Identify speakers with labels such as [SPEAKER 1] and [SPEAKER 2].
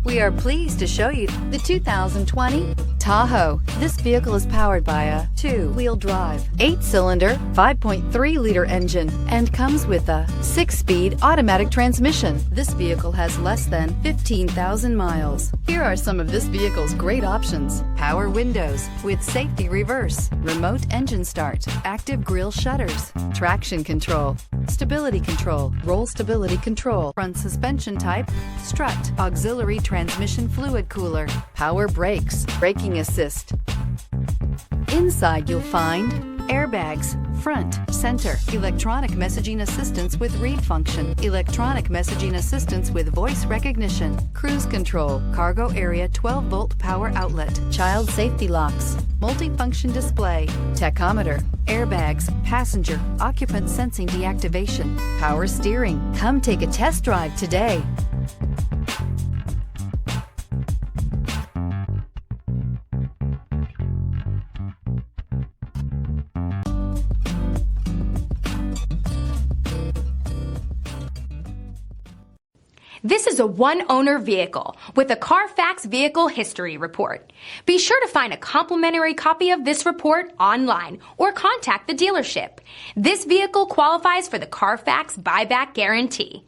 [SPEAKER 1] We are pleased to show you the 2020 Tahoe. This vehicle is powered by a 2-wheel drive, 8-cylinder, 5.3-liter engine and comes with a 6-speed automatic transmission. This vehicle has less than 15,000 miles. Here are some of this vehicle's great options: power windows with safety reverse, remote engine start, active grille shutters, traction control, stability control, roll stability control, front suspension type, strut, auxiliary transmission fluid cooler, power brakes, braking assist. Inside you'll find airbags, front, center, electronic messaging assistance with read function, electronic messaging assistance with voice recognition, cruise control, cargo area 12-volt power outlet, child safety locks, multifunction display, tachometer, airbags, passenger, occupant sensing deactivation, power steering. Come take a test drive today.
[SPEAKER 2] This is a one-owner vehicle with a Carfax Vehicle History Report. Be sure to find a complimentary copy of this report online or contact the dealership. This vehicle qualifies for the Carfax Buyback Guarantee.